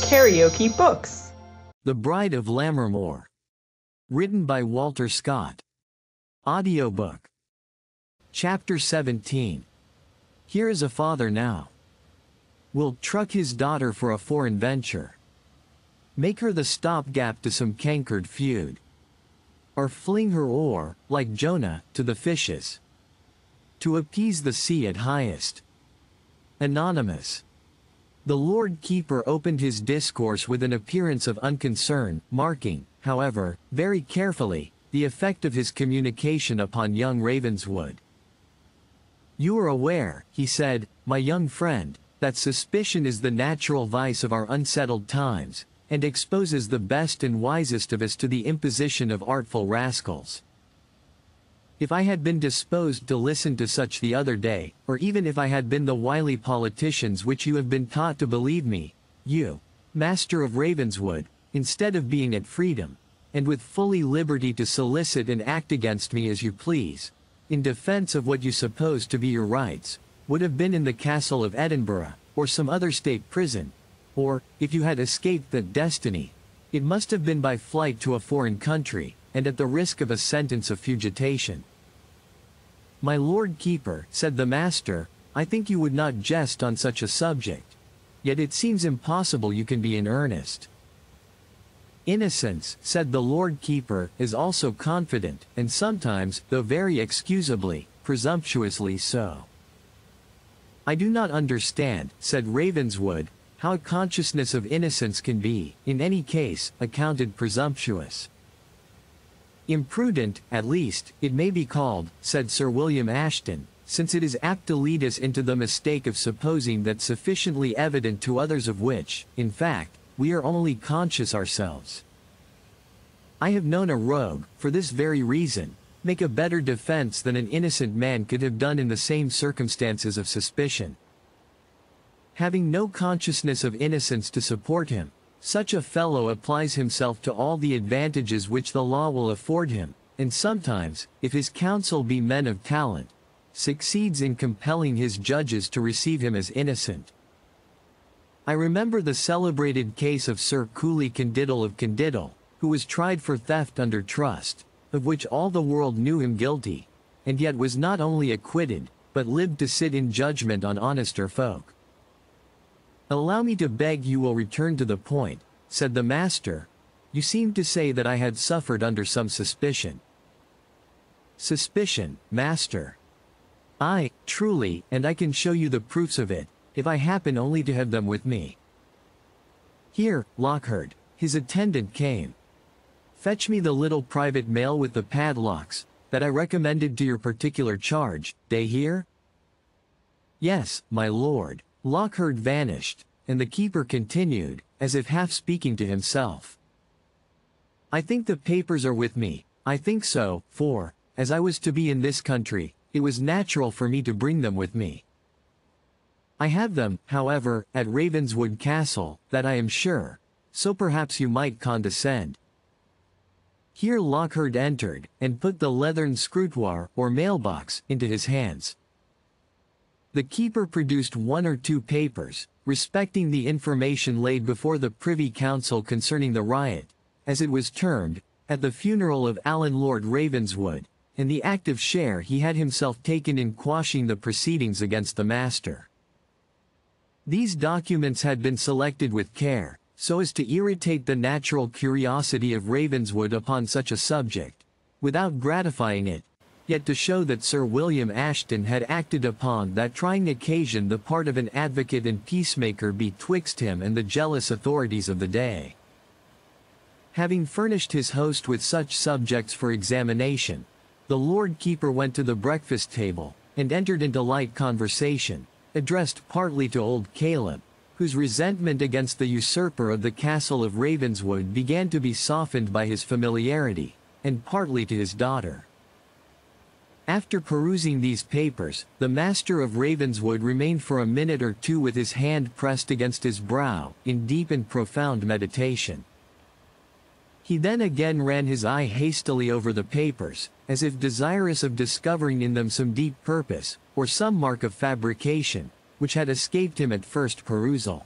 KaraokeBooks. The Bride of Lammermoor. Written by Walter Scott. Audiobook. Chapter 17. Here is a father now. Will truck his daughter for a foreign venture. Make her the stopgap to some cankered feud. Or fling her oar, like Jonah, to the fishes. To appease the sea at highest. Anonymous. The Lord Keeper opened his discourse with an appearance of unconcern, marking, however, very carefully, the effect of his communication upon young Ravenswood. You are aware, he said, my young friend, that suspicion is the natural vice of our unsettled times, and exposes the best and wisest of us to the imposition of artful rascals. If I had been disposed to listen to such the other day, or even if I had been the wily politicians which you have been taught to believe me, you, Master of Ravenswood, instead of being at freedom, and with fully liberty to solicit and act against me as you please, in defense of what you suppose to be your rights, would have been in the castle of Edinburgh, or some other state prison, or, if you had escaped that destiny, it must have been by flight to a foreign country, and at the risk of a sentence of fugitation. My Lord Keeper, said the master, I think you would not jest on such a subject. Yet it seems impossible you can be in earnest. Innocence, said the Lord Keeper, is also confident, and sometimes, though very excusably, presumptuously so. I do not understand, said Ravenswood, how a consciousness of innocence can be, in any case, accounted presumptuous. Imprudent, at least, it may be called, said Sir William Ashton, since it is apt to lead us into the mistake of supposing that sufficiently evident to others of which, in fact, we are only conscious ourselves. I have known a rogue, for this very reason, make a better defense than an innocent man could have done in the same circumstances of suspicion. Having no consciousness of innocence to support him, such a fellow applies himself to all the advantages which the law will afford him, and sometimes, if his counsel be men of talent, succeeds in compelling his judges to receive him as innocent. I remember the celebrated case of Sir Cooley Condiddle of Condiddle, who was tried for theft under trust, of which all the world knew him guilty, and yet was not only acquitted, but lived to sit in judgment on honester folk. Allow me to beg you will return to the point, said the master. You seem to say that I had suffered under some suspicion. Suspicion, master. Aye, truly, and I can show you the proofs of it, if I happen only to have them with me. Here, Lockhart, his attendant came. Fetch me the little private mail with the padlocks, that I recommended to your particular charge, they hear? Yes, my lord. Lockhart vanished, and the keeper continued, as if half speaking to himself. I think the papers are with me, I think so, for, as I was to be in this country, it was natural for me to bring them with me. I have them, however, at Ravenswood Castle, that I am sure, so perhaps you might condescend. Here Lockhart entered, and put the leathern scrutoire, or mailbox, into his hands. The keeper produced one or two papers, respecting the information laid before the Privy Council concerning the riot, as it was termed, at the funeral of Alan Lord Ravenswood, and the active share he had himself taken in quashing the proceedings against the master. These documents had been selected with care, so as to irritate the natural curiosity of Ravenswood upon such a subject, without gratifying it, yet to show that Sir William Ashton had acted upon that trying occasion the part of an advocate and peacemaker betwixt him and the jealous authorities of the day. Having furnished his host with such subjects for examination, the Lord Keeper went to the breakfast table, and entered into light conversation, addressed partly to old Caleb, whose resentment against the usurper of the castle of Ravenswood began to be softened by his familiarity, and partly to his daughter. After perusing these papers, the master of Ravenswood remained for a minute or two with his hand pressed against his brow, in deep and profound meditation. He then again ran his eye hastily over the papers, as if desirous of discovering in them some deep purpose, or some mark of fabrication, which had escaped him at first perusal.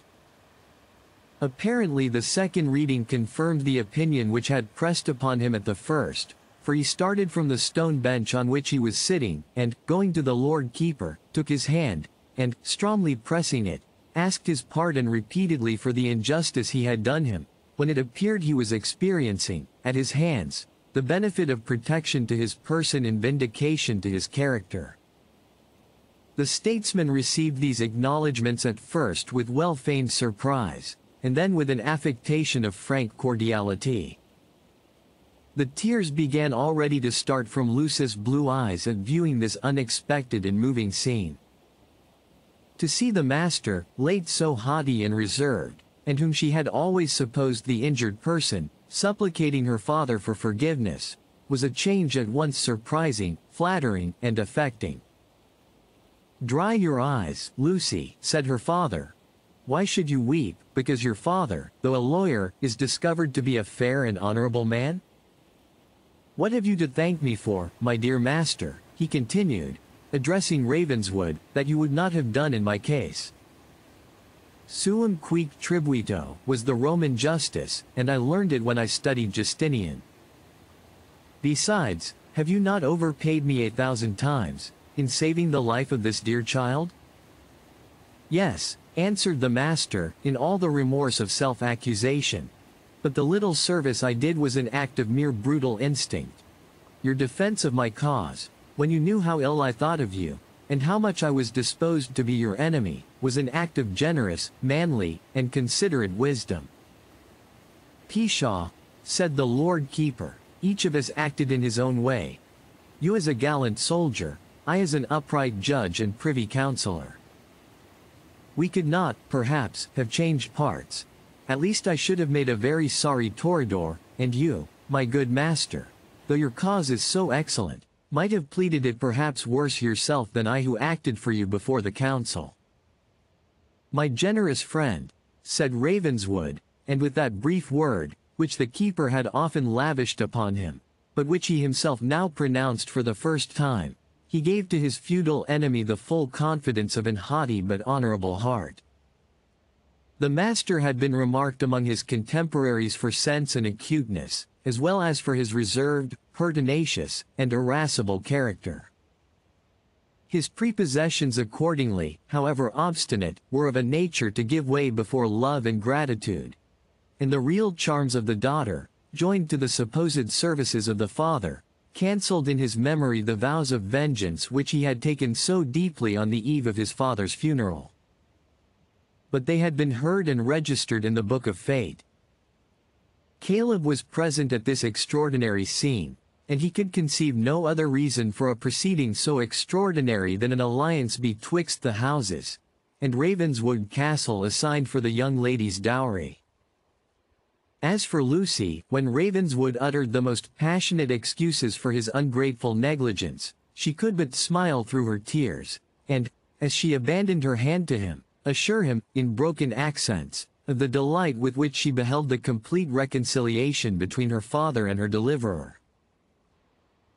Apparently the second reading confirmed the opinion which had pressed upon him at the first, for he started from the stone bench on which he was sitting, and, going to the Lord Keeper, took his hand, and, strongly pressing it, asked his pardon repeatedly for the injustice he had done him, when it appeared he was experiencing, at his hands, the benefit of protection to his person and vindication to his character. The statesman received these acknowledgments at first with well-feigned surprise, and then with an affectation of frank cordiality. The tears began already to start from Lucy's blue eyes at viewing this unexpected and moving scene. To see the master, late so haughty and reserved, and whom she had always supposed the injured person, supplicating her father for forgiveness, was a change at once surprising, flattering, and affecting. "Dry your eyes, Lucy," said her father. "Why should you weep, because your father, though a lawyer, is discovered to be a fair and honorable man? What have you to thank me for, my dear master," he continued, addressing Ravenswood, "that you would not have done in my case? Suum quid tribuito was the Roman justice, and I learned it when I studied Justinian. Besides, have you not overpaid me 1,000 times, in saving the life of this dear child?" "Yes," answered the master, in all the remorse of self-accusation. "But the little service I did was an act of mere brutal instinct. Your defense of my cause, when you knew how ill I thought of you, and how much I was disposed to be your enemy, was an act of generous, manly, and considerate wisdom." "Pshaw," said the Lord Keeper, "each of us acted in his own way. You as a gallant soldier, I as an upright judge and privy councillor. We could not, perhaps, have changed parts. At least I should have made a very sorry toreador, and you, my good master, though your cause is so excellent, might have pleaded it perhaps worse yourself than I who acted for you before the council." "My generous friend," said Ravenswood, and with that brief word, which the keeper had often lavished upon him, but which he himself now pronounced for the first time, he gave to his feudal enemy the full confidence of an haughty but honorable heart. The master had been remarked among his contemporaries for sense and acuteness, as well as for his reserved, pertinacious, and irascible character. His prepossessions accordingly, however obstinate, were of a nature to give way before love and gratitude. And the real charms of the daughter, joined to the supposed services of the father, cancelled in his memory the vows of vengeance which he had taken so deeply on the eve of his father's funeral. But they had been heard and registered in the book of fate. Caleb was present at this extraordinary scene, and he could conceive no other reason for a proceeding so extraordinary than an alliance betwixt the houses, and Ravenswood Castle assigned for the young lady's dowry. As for Lucy, when Ravenswood uttered the most passionate excuses for his ungrateful negligence, she could but smile through her tears, and, as she abandoned her hand to him, assure him, in broken accents, of the delight with which she beheld the complete reconciliation between her father and her deliverer.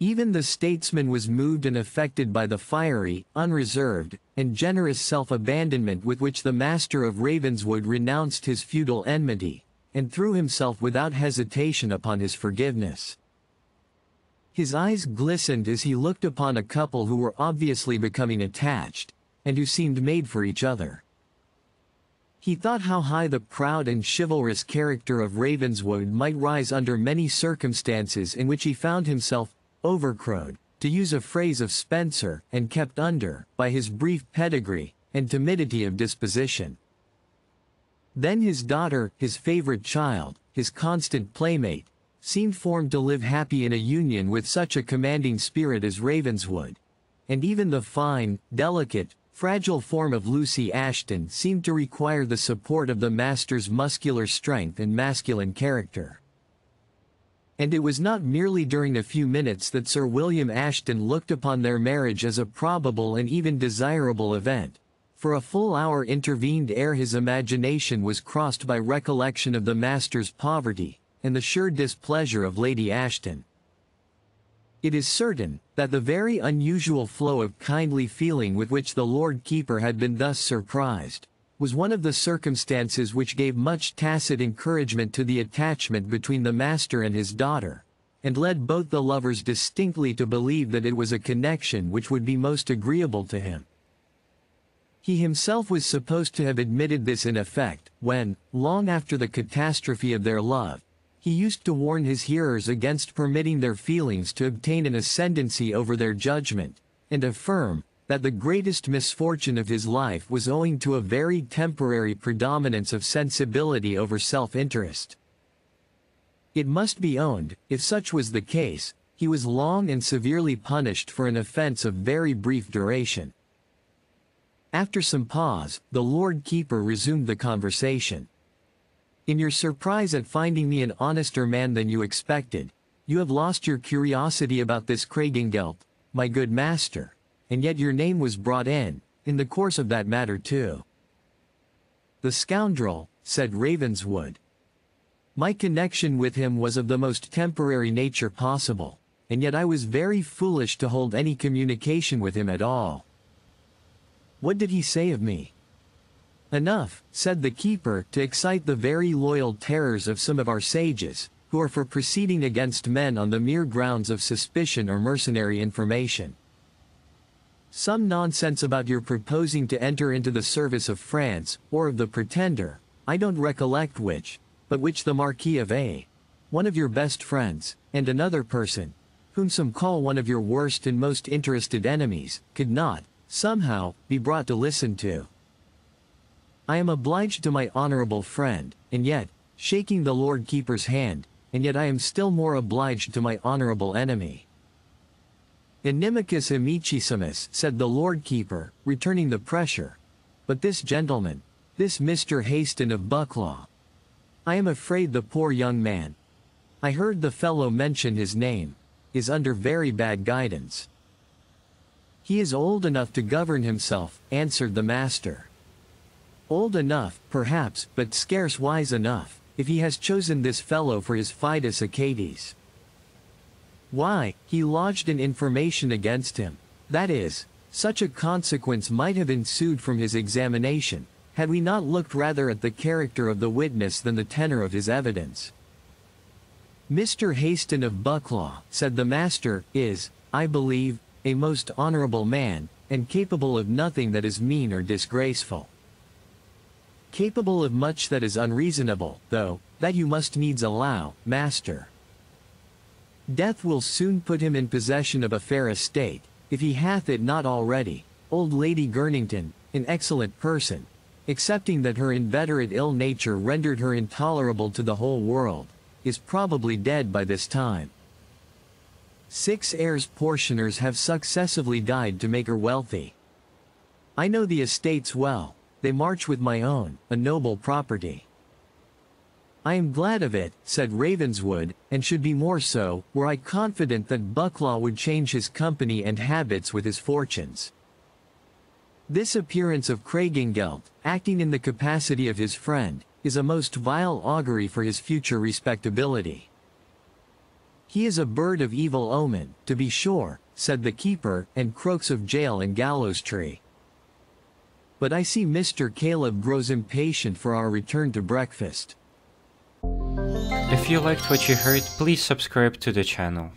Even the statesman was moved and affected by the fiery, unreserved, and generous self-abandonment with which the master of Ravenswood renounced his feudal enmity, and threw himself without hesitation upon his forgiveness. His eyes glistened as he looked upon a couple who were obviously becoming attached, and who seemed made for each other. He thought how high the proud and chivalrous character of Ravenswood might rise under many circumstances in which he found himself overcrowed, to use a phrase of Spenser, and kept under, by his brief pedigree, and timidity of disposition. Then his daughter, his favorite child, his constant playmate, seemed formed to live happy in a union with such a commanding spirit as Ravenswood, and even the fine, delicate, fragile form of Lucy Ashton seemed to require the support of the master's muscular strength and masculine character. And it was not merely during a few minutes that Sir William Ashton looked upon their marriage as a probable and even desirable event, for a full hour intervened ere his imagination was crossed by recollection of the master's poverty, and the sure displeasure of Lady Ashton. It is certain, that the very unusual flow of kindly feeling with which the Lord Keeper had been thus surprised, was one of the circumstances which gave much tacit encouragement to the attachment between the master and his daughter, and led both the lovers distinctly to believe that it was a connection which would be most agreeable to him. He himself was supposed to have admitted this in effect, when, long after the catastrophe of their love, he used to warn his hearers against permitting their feelings to obtain an ascendancy over their judgment, and affirm that the greatest misfortune of his life was owing to a very temporary predominance of sensibility over self-interest. It must be owned, if such was the case, he was long and severely punished for an offense of very brief duration. After some pause, the Lord Keeper resumed the conversation. In your surprise at finding me an honester man than you expected, you have lost your curiosity about this Kragengelt, my good master, and yet your name was brought in the course of that matter too. The scoundrel, said Ravenswood. My connection with him was of the most temporary nature possible, and yet I was very foolish to hold any communication with him at all. What did he say of me? Enough, said the keeper, to excite the very loyal terrors of some of our sages, who are for proceeding against men on the mere grounds of suspicion or mercenary information. Some nonsense about your proposing to enter into the service of France, or of the Pretender, I don't recollect which, but which the Marquis of A., one of your best friends, and another person, whom some call one of your worst and most interested enemies, could not, somehow, be brought to listen to. I am obliged to my honorable friend, and yet, shaking the Lord Keeper's hand, and yet I am still more obliged to my honorable enemy. Inimicus amicissimus, said the Lord Keeper, returning the pressure. But this gentleman, this Mr. Haston of Bucklaw, I am afraid the poor young man, I heard the fellow mention his name, is under very bad guidance. He is old enough to govern himself, answered the master. Old enough, perhaps, but scarce wise enough, if he has chosen this fellow for his Fidus Achates. Why, he lodged an information against him. That is, such a consequence might have ensued from his examination, had we not looked rather at the character of the witness than the tenor of his evidence. Mr. Haston of Bucklaw, said the master, is, I believe, a most honorable man, and capable of nothing that is mean or disgraceful. Capable of much that is unreasonable, though, that you must needs allow, master. Death will soon put him in possession of a fair estate, if he hath it not already. Old Lady Girnington, an excellent person, excepting that her inveterate ill nature rendered her intolerable to the whole world, is probably dead by this time. 6 heirs portioners have successively died to make her wealthy. I know the estates well, they march with my own, a noble property. I am glad of it, said Ravenswood, and should be more so, were I confident that Bucklaw would change his company and habits with his fortunes. This appearance of Kragengelt, acting in the capacity of his friend, is a most vile augury for his future respectability. He is a bird of evil omen, to be sure, said the keeper, and croaks of jail and gallows tree. But I see Mr. Caleb grows impatient for our return to breakfast. If you liked what you heard, please subscribe to the channel.